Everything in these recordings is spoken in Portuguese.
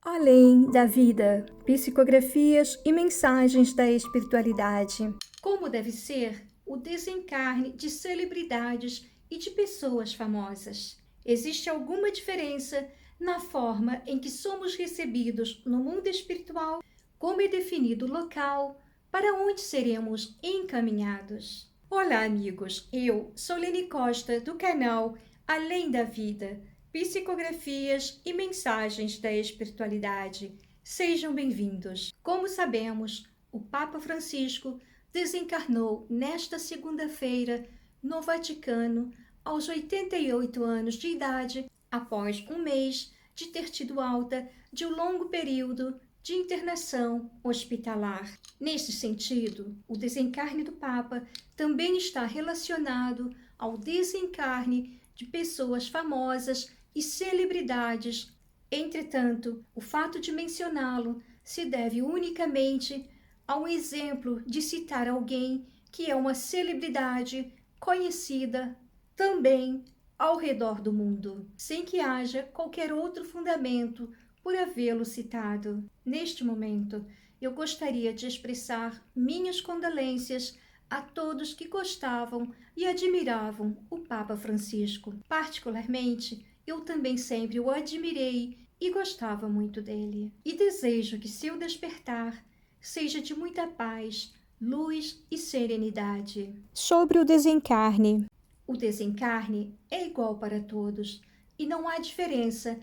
Além da vida, psicografias e mensagens da espiritualidade. Como deve ser o desencarne de celebridades e de pessoas famosas? Existe alguma diferença na forma em que somos recebidos no mundo espiritual? Como é definido o local para onde seremos encaminhados? Olá, amigos! Eu sou Lene Costa, do canal Além da Vida, Psicografias e Mensagens da Espiritualidade. Sejam bem-vindos. Como sabemos, o Papa Francisco desencarnou nesta segunda-feira no Vaticano aos 88 anos de idade, após um mês de ter tido alta de um longo período de internação hospitalar. Neste sentido, o desencarne do Papa também está relacionado ao desencarne de pessoas famosas e celebridades. Entretanto, o fato de mencioná-lo se deve unicamente ao exemplo de citar alguém que é uma celebridade conhecida também ao redor do mundo, sem que haja qualquer outro fundamento por havê-lo citado. Neste momento, eu gostaria de expressar minhas condolências a todos que gostavam e admiravam o Papa Francisco. Particularmente, eu também sempre o admirei e gostava muito dele. E desejo que seu despertar seja de muita paz, luz e serenidade. Sobre o desencarne. O desencarne é igual para todos e não há diferença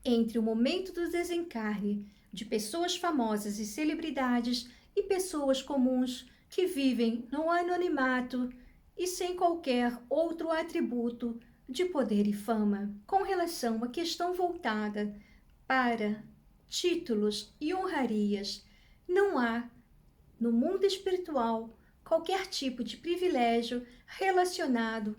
entre o momento do desencarne de pessoas famosas e celebridades e pessoas comuns que vivem no anonimato e sem qualquer outro atributo de poder e fama. Com relação à questão voltada para títulos e honrarias, não há, no mundo espiritual, qualquer tipo de privilégio relacionado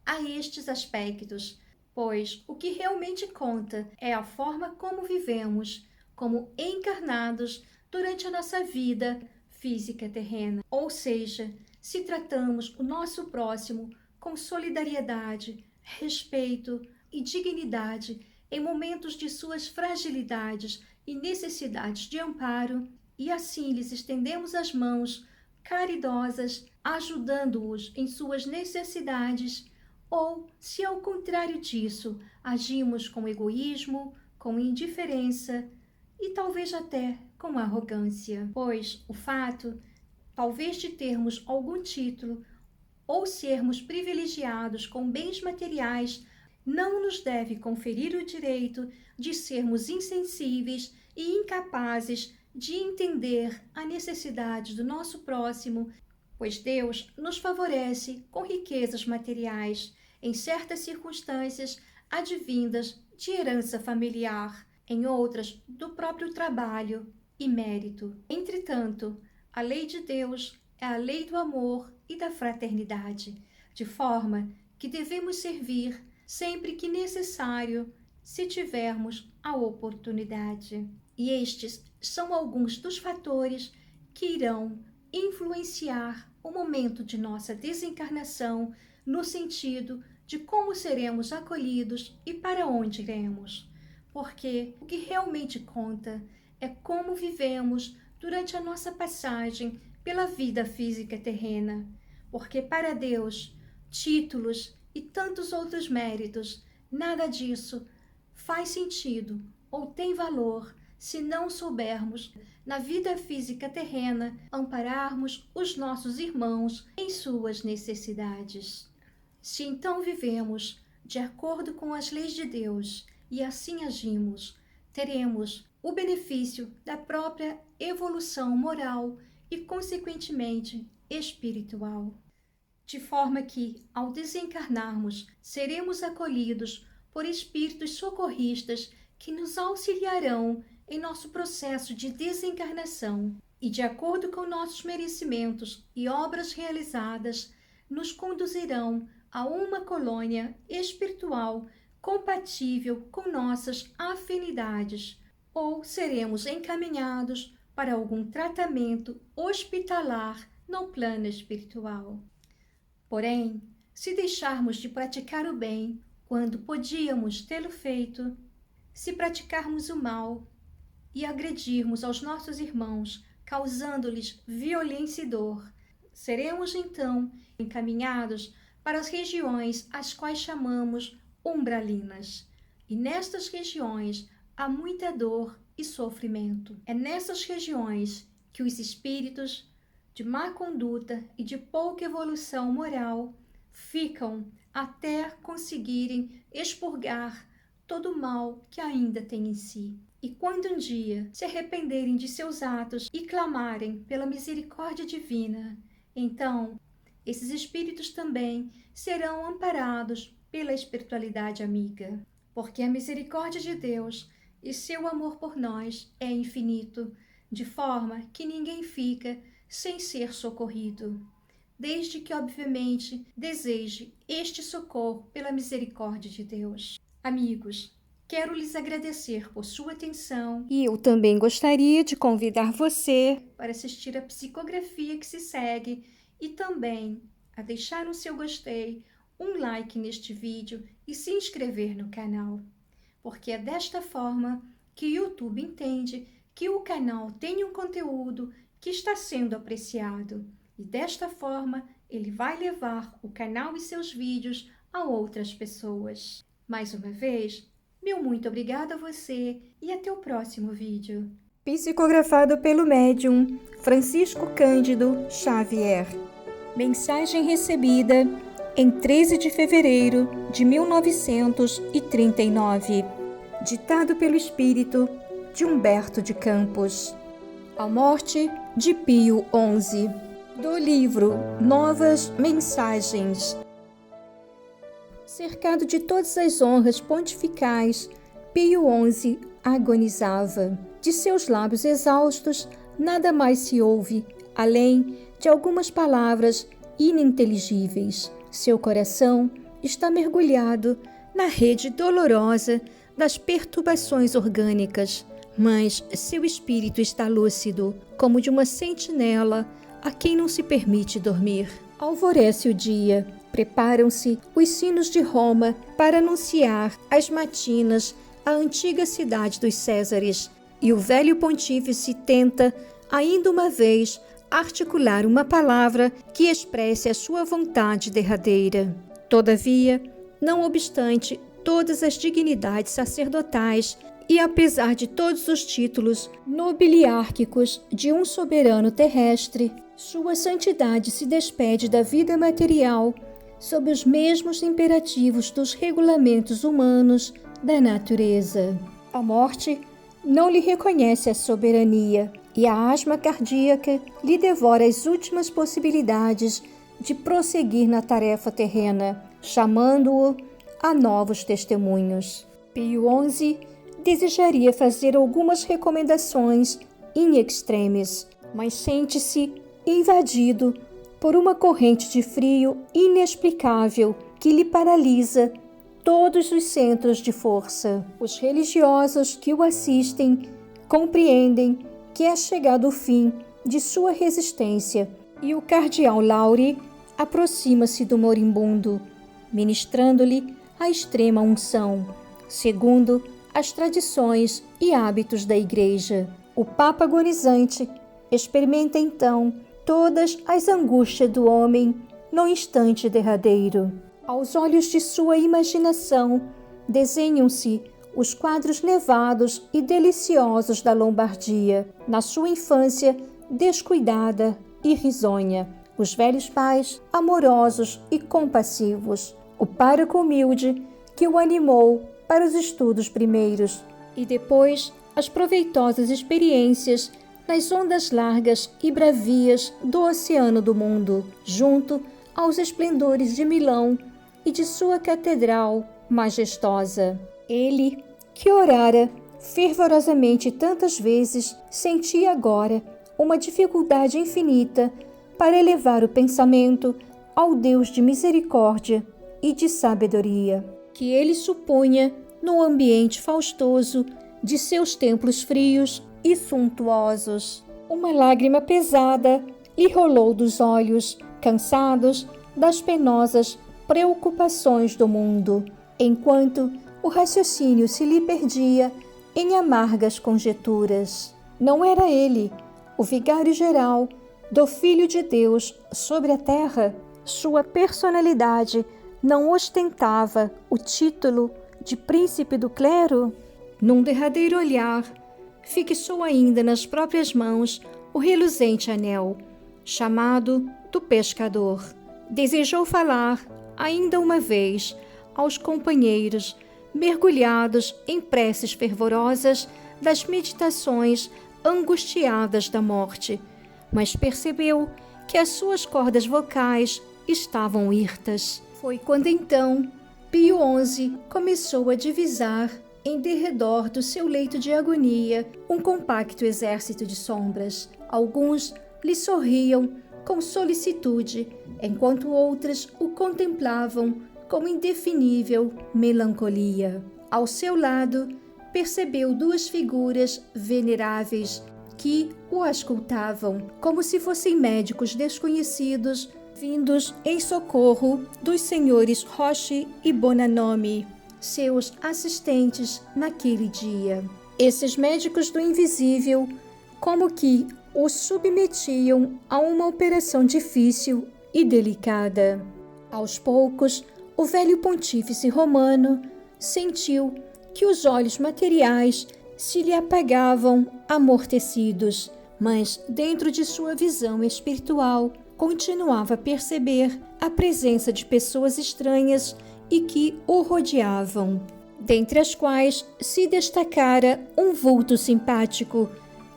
a estes aspectos, pois o que realmente conta é a forma como vivemos, como encarnados durante a nossa vida física terrena. Ou seja, se tratamos o nosso próximo com solidariedade, respeito e dignidade em momentos de suas fragilidades e necessidades de amparo, e assim lhes estendemos as mãos caridosas, ajudando-os em suas necessidades, ou se ao contrário disso agimos com egoísmo, com indiferença e talvez até com arrogância, pois o fato, talvez de termos algum título ou sermos privilegiados com bens materiais, não nos deve conferir o direito de sermos insensíveis e incapazes de entender a necessidade do nosso próximo, pois Deus nos favorece com riquezas materiais em certas circunstâncias advindas de herança familiar, em outras do próprio trabalho e mérito. Entretanto, a lei de Deus é a lei do amor e da fraternidade, de forma que devemos servir sempre que necessário, se tivermos a oportunidade. E estes são alguns dos fatores que irão influenciar o momento de nossa desencarnação, no sentido de como seremos acolhidos e para onde iremos. Porque o que realmente conta é como vivemos durante a nossa passagem pela vida física terrena. Porque para Deus, títulos e tantos outros méritos, nada disso faz sentido ou tem valor se não soubermos, na vida física terrena, ampararmos os nossos irmãos em suas necessidades. Se então vivemos de acordo com as leis de Deus e assim agimos, teremos o benefício da própria evolução moral e, consequentemente, espiritual. De forma que, ao desencarnarmos, seremos acolhidos por espíritos socorristas que nos auxiliarão em nosso processo de desencarnação e, de acordo com nossos merecimentos e obras realizadas, nos conduzirão a uma colônia espiritual compatível com nossas afinidades, ou seremos encaminhados para algum tratamento hospitalar no plano espiritual. Porém, se deixarmos de praticar o bem quando podíamos tê-lo feito, se praticarmos o mal, e agredirmos aos nossos irmãos, causando-lhes violência e dor, seremos então encaminhados para as regiões às quais chamamos umbralinas. E nestas regiões há muita dor e sofrimento. É nessas regiões que os espíritos de má conduta e de pouca evolução moral ficam até conseguirem expurgar todo o mal que ainda tem em si. E quando um dia se arrependerem de seus atos e clamarem pela misericórdia divina, então esses espíritos também serão amparados pela espiritualidade amiga, porque a misericórdia de Deus e seu amor por nós é infinito, de forma que ninguém fica sem ser socorrido, desde que, obviamente, deseje este socorro pela misericórdia de Deus. Amigos, quero lhes agradecer por sua atenção e eu também gostaria de convidar você para assistir a psicografia que se segue e também a deixar o seu gostei, um like neste vídeo e se inscrever no canal, porque é desta forma que o YouTube entende que o canal tem um conteúdo que está sendo apreciado e desta forma ele vai levar o canal e seus vídeos a outras pessoas. Mais uma vez, meu muito obrigada a você e até o próximo vídeo. Psicografado pelo médium Francisco Cândido Xavier. Mensagem recebida em 13 de fevereiro de 1939. Ditado pelo espírito de Humberto de Campos. A morte de Pio XI. Do livro Novas Mensagens. Cercado de todas as honras pontificais, Pio XI agonizava. De seus lábios exaustos, nada mais se ouve, além de algumas palavras ininteligíveis. Seu coração está mergulhado na rede dolorosa das perturbações orgânicas, mas seu espírito está lúcido, como de uma sentinela a quem não se permite dormir. Alvorece o dia, preparam-se os sinos de Roma para anunciar às matinas a antiga cidade dos Césares, e o velho pontífice tenta, ainda uma vez, articular uma palavra que expresse a sua vontade derradeira. Todavia, não obstante todas as dignidades sacerdotais e apesar de todos os títulos nobiliárquicos de um soberano terrestre, sua santidade se despede da vida material sob os mesmos imperativos dos regulamentos humanos da natureza. A morte não lhe reconhece a soberania e a asma cardíaca lhe devora as últimas possibilidades de prosseguir na tarefa terrena, chamando-o a novos testemunhos. Pio XI desejaria fazer algumas recomendações in extremis, mas sente-se invadido por uma corrente de frio inexplicável que lhe paralisa todos os centros de força. Os religiosos que o assistem compreendem que é chegado o fim de sua resistência e o cardeal Lauri aproxima-se do moribundo, ministrando-lhe a extrema unção, segundo as tradições e hábitos da Igreja. O Papa agonizante experimenta então todas as angústias do homem no instante derradeiro. Aos olhos de sua imaginação, desenham-se os quadros nevados e deliciosos da Lombardia, na sua infância descuidada e risonha. Os velhos pais, amorosos e compassivos. O pároco humilde que o animou para os estudos primeiros. E depois, as proveitosas experiências nas ondas largas e bravias do oceano do mundo, junto aos esplendores de Milão e de sua catedral majestosa. Ele, que orara fervorosamente tantas vezes, sentia agora uma dificuldade infinita para elevar o pensamento ao Deus de misericórdia e de sabedoria, que ele supunha no ambiente faustoso de seus templos frios e suntuosos. Uma lágrima pesada lhe rolou dos olhos, cansados das penosas preocupações do mundo, enquanto o raciocínio se lhe perdia em amargas conjecturas. Não era ele o vigário-geral do Filho de Deus sobre a terra? Sua personalidade não ostentava o título de príncipe do clero? Num derradeiro olhar, fixou ainda nas próprias mãos o reluzente anel, chamado do pescador. Desejou falar ainda uma vez aos companheiros, mergulhados em preces fervorosas das meditações angustiadas da morte, mas percebeu que as suas cordas vocais estavam hirtas. Foi quando então Pio XI começou a divisar em derredor do seu leito de agonia um compacto exército de sombras. Alguns lhe sorriam com solicitude, enquanto outras o contemplavam com indefinível melancolia. Ao seu lado, percebeu duas figuras veneráveis que o auscultavam, como se fossem médicos desconhecidos vindos em socorro dos senhores Roche e Bonanome, seus assistentes naquele dia. Esses médicos do invisível, como que o submetiam a uma operação difícil e delicada. Aos poucos, o velho pontífice romano sentiu que os olhos materiais se lhe apagavam amortecidos, mas dentro de sua visão espiritual continuava a perceber a presença de pessoas estranhas e que o rodeavam, dentre as quais se destacara um vulto simpático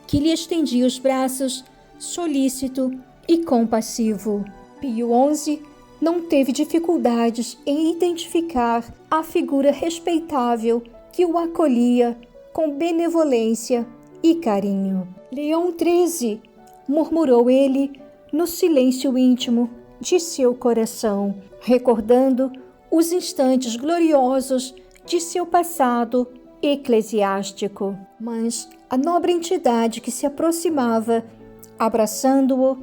que lhe estendia os braços, solícito e compassivo. Pio XI não teve dificuldades em identificar a figura respeitável que o acolhia com benevolência e carinho. Leão XIII, murmurou ele no silêncio íntimo de seu coração, recordando os instantes gloriosos de seu passado eclesiástico. Mas a nobre entidade que se aproximava, abraçando-o,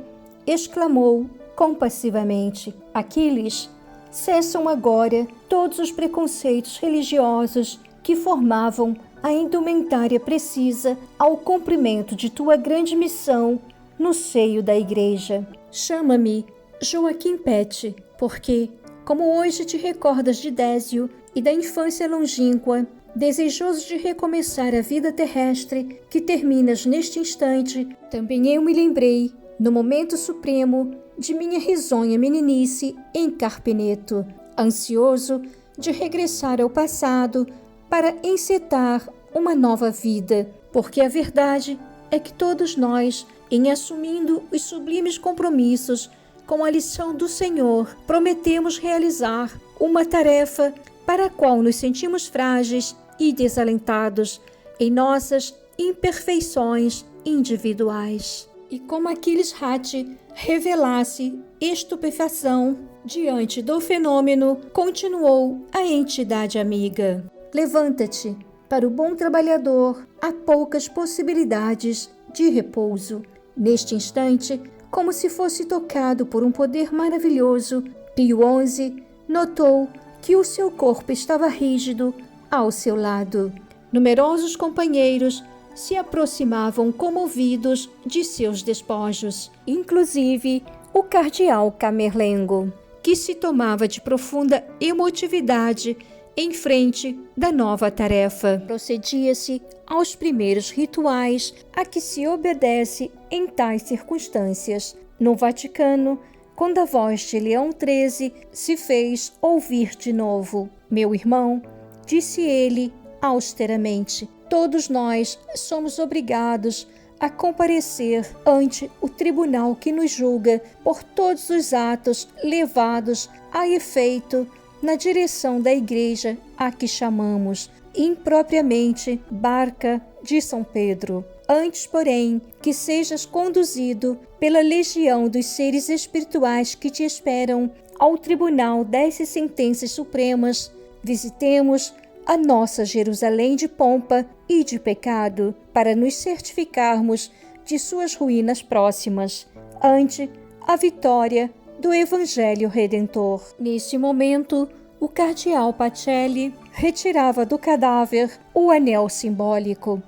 exclamou compassivamente: Aquiles, cessam agora todos os preconceitos religiosos que formavam a indumentária precisa ao cumprimento de tua grande missão no seio da Igreja. Chama-me Joaquim Pet, porque, como hoje te recordas de Désio e da infância longínqua, desejoso de recomeçar a vida terrestre que terminas neste instante, também eu me lembrei, no momento supremo, de minha risonha meninice em Carpeneto, ansioso de regressar ao passado para encetar uma nova vida, porque a verdade é que todos nós, em assumindo os sublimes compromissos com a lição do Senhor, prometemos realizar uma tarefa para a qual nos sentimos frágeis e desalentados em nossas imperfeições individuais. E como Aquiles Hate revelasse estupefação diante do fenômeno, continuou a entidade amiga: levanta-te, para o bom trabalhador há poucas possibilidades de repouso. Neste instante, como se fosse tocado por um poder maravilhoso, Pio XI notou que o seu corpo estava rígido ao seu lado. Numerosos companheiros se aproximavam comovidos de seus despojos, inclusive o cardeal Camerlengo, que se tomava de profunda emotividade em frente da nova tarefa. Procedia-se aos primeiros rituais a que se obedece em tais circunstâncias. No Vaticano, quando a voz de Leão XIII se fez ouvir de novo: meu irmão, disse ele austeramente, todos nós somos obrigados a comparecer ante o tribunal que nos julga por todos os atos levados a efeito na direção da Igreja a que chamamos impropriamente Barca de São Pedro. Antes, porém, que sejas conduzido pela legião dos seres espirituais que te esperam ao tribunal das sentenças supremas, visitemos a nossa Jerusalém de pompa e de pecado, para nos certificarmos de suas ruínas próximas, ante a vitória do Evangelho Redentor. Neste momento, o cardeal Pacelli retirava do cadáver o anel simbólico,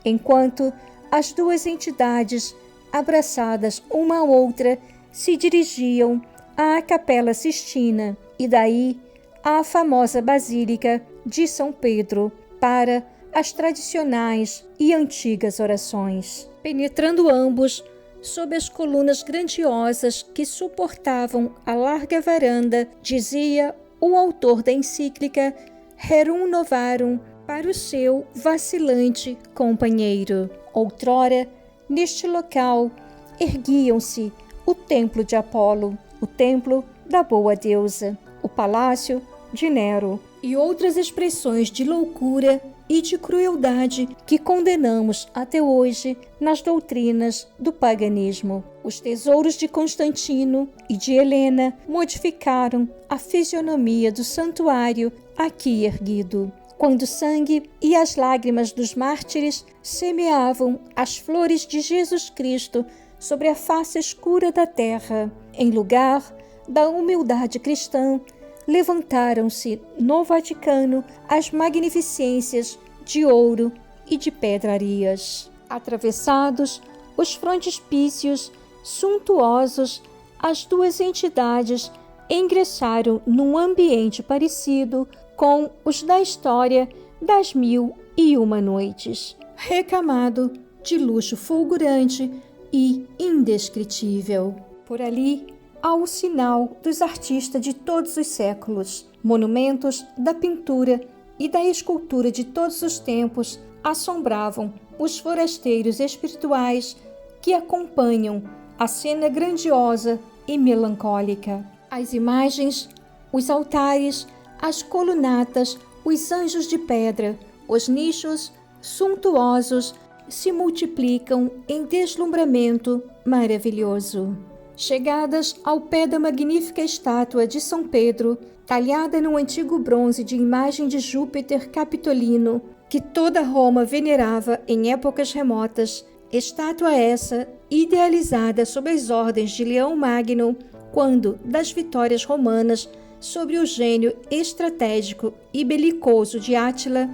enquanto as duas entidades, abraçadas uma à outra, se dirigiam à Capela Sistina e daí à famosa Basílica de São Pedro para as tradicionais e antigas orações. Penetrando ambos sob as colunas grandiosas que suportavam a larga varanda, dizia o autor da encíclica Rerum Novarum para o seu vacilante companheiro. Outrora, neste local, erguiam-se o templo de Apolo, o templo da boa deusa, o palácio de Nero e outras expressões de loucura e de crueldade que condenamos até hoje nas doutrinas do paganismo. Os tesouros de Constantino e de Helena modificaram a fisionomia do santuário aqui erguido, quando o sangue e as lágrimas dos mártires semeavam as flores de Jesus Cristo sobre a face escura da terra. Em lugar da humildade cristã, levantaram-se no Vaticano as magnificências de ouro e de pedrarias. Atravessados os frontispícios suntuosos, as duas entidades ingressaram num ambiente parecido com os da história das 1001 Noites, recamado de luxo fulgurante e indescritível. Por ali, há o sinal dos artistas de todos os séculos. Monumentos da pintura e da escultura de todos os tempos assombravam os forasteiros espirituais que acompanham a cena grandiosa e melancólica. As imagens, os altares, as colunatas, os anjos de pedra, os nichos suntuosos se multiplicam em deslumbramento maravilhoso. Chegadas ao pé da magnífica estátua de São Pedro, talhada no antigo bronze de imagem de Júpiter Capitolino, que toda Roma venerava em épocas remotas, estátua essa idealizada sob as ordens de Leão Magno, quando das vitórias romanas sobre o gênio estratégico e belicoso de Átila,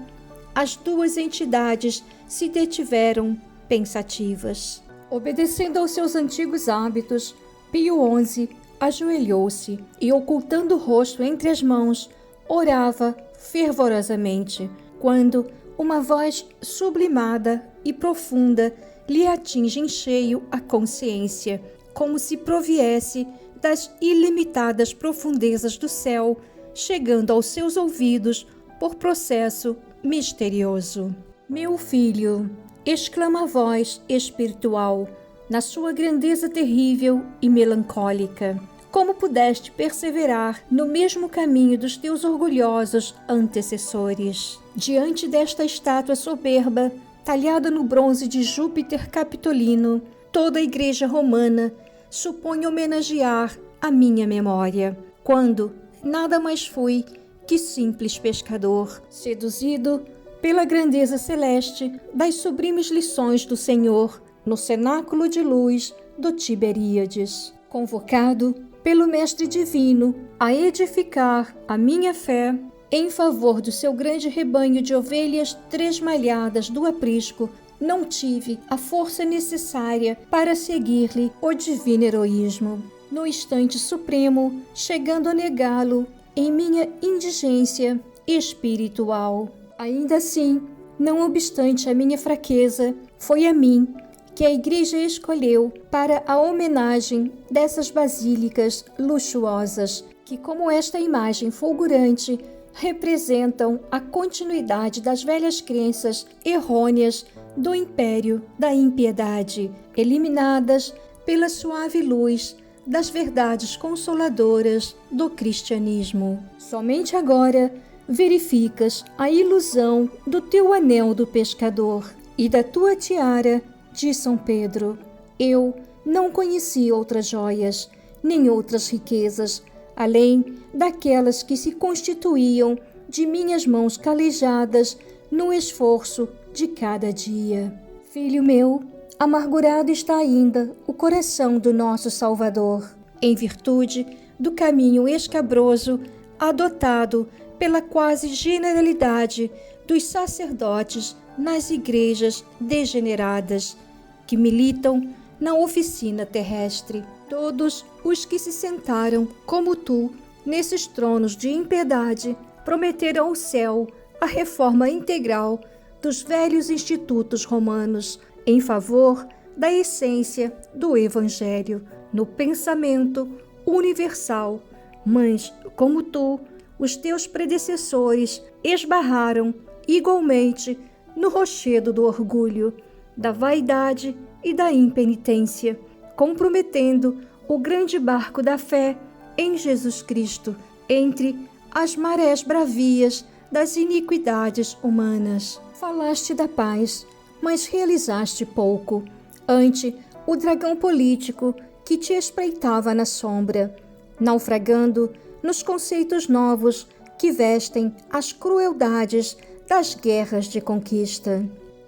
as duas entidades se detiveram pensativas. Obedecendo aos seus antigos hábitos, Pio XI ajoelhou-se e, ocultando o rosto entre as mãos, orava fervorosamente, quando uma voz sublimada e profunda lhe atinge em cheio a consciência, como se proviesse das ilimitadas profundezas do céu, chegando aos seus ouvidos por processo misterioso. Meu filho, exclama a voz espiritual, na sua grandeza terrível e melancólica, como pudeste perseverar no mesmo caminho dos teus orgulhosos antecessores? Diante desta estátua soberba, talhada no bronze de Júpiter Capitolino, toda a igreja romana supõe homenagear a minha memória, quando nada mais fui que simples pescador, seduzido pela grandeza celeste das sublimes lições do Senhor no cenáculo de luz do Tiberíades, convocado pelo Mestre Divino a edificar a minha fé em favor do seu grande rebanho de ovelhas tresmalhadas do aprisco, não tive a força necessária para seguir-lhe o divino heroísmo. No instante supremo, chegando a negá-lo em minha indigência espiritual. Ainda assim, não obstante a minha fraqueza, foi a mim que a Igreja escolheu para a homenagem dessas basílicas luxuosas, que, como esta imagem fulgurante, representam a continuidade das velhas crenças errôneas do império da impiedade, eliminadas pela suave luz das verdades consoladoras do cristianismo. Somente agora verificas a ilusão do teu anel do pescador e da tua tiara de São Pedro. Eu não conheci outras joias, nem outras riquezas, além daquelas que se constituíam de minhas mãos calejadas no esforço de cada dia. Filho meu, amargurado está ainda o coração do nosso Salvador, em virtude do caminho escabroso adotado pela quase generalidade dos sacerdotes nas igrejas degeneradas que militam na oficina terrestre. Todos os que se sentaram, como tu, nesses tronos de impiedade, prometeram ao céu a reforma integral dos velhos institutos romanos em favor da essência do Evangelho no pensamento universal. Mas, como tu, os teus predecessores esbarraram igualmente no rochedo do orgulho, da vaidade e da impenitência, comprometendo o grande barco da fé em Jesus Cristo entre as marés bravias das iniquidades humanas. Falaste da paz, mas realizaste pouco ante o dragão político que te espreitava na sombra, naufragando nos conceitos novos que vestem as crueldades das guerras de conquista.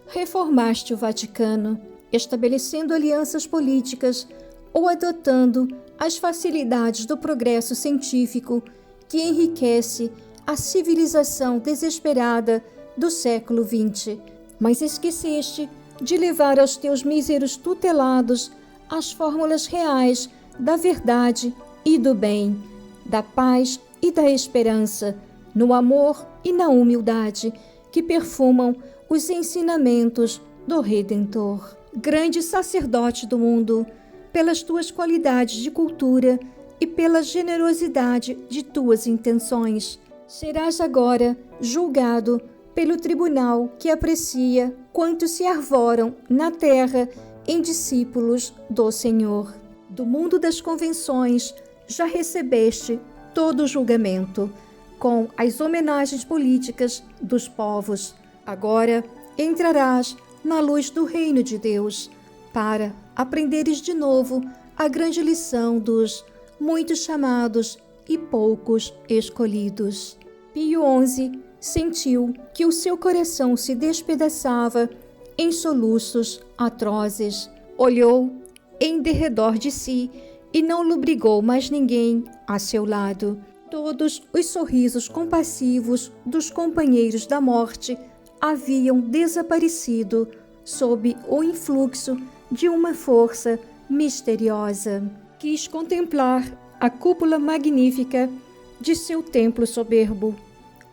Reformaste o Vaticano, estabelecendo alianças políticas ou adotando as facilidades do progresso científico que enriquece a civilização desesperada do século XX. Mas esqueceste de levar aos teus míseros tutelados as fórmulas reais da verdade e do bem, da paz e da esperança, no amor e na humildade que perfumam os ensinamentos do Redentor. Grande sacerdote do mundo, pelas tuas qualidades de cultura e pela generosidade de tuas intenções, serás agora julgado pelo tribunal que aprecia quantos se arvoram na terra em discípulos do Senhor. Do mundo das convenções já recebeste todo o julgamento, com as homenagens políticas dos povos. Agora entrarás na luz do reino de Deus, para aprenderes de novo a grande lição dos muitos chamados e poucos escolhidos. Pio XI sentiu que o seu coração se despedaçava em soluços atrozes. Olhou em derredor de si e não lobrigou mais ninguém a seu lado. Todos os sorrisos compassivos dos companheiros da morte haviam desaparecido sob o influxo de uma força misteriosa. Quis contemplar a cúpula magnífica de seu templo soberbo,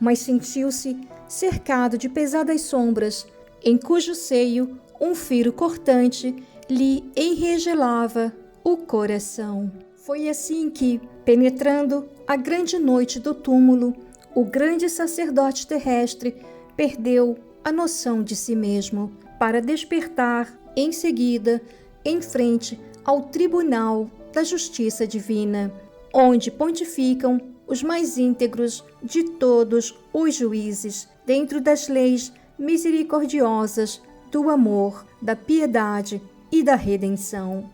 mas sentiu-se cercado de pesadas sombras, em cujo seio um firo cortante lhe enregelava o coração. Foi assim que, penetrando a grande noite do túmulo, o grande sacerdote terrestre perdeu a noção de si mesmo, para despertar em seguida em frente ao tribunal da justiça divina, onde pontificam os mais íntegros de todos os juízes, dentro das leis misericordiosas do amor, da piedade e da redenção.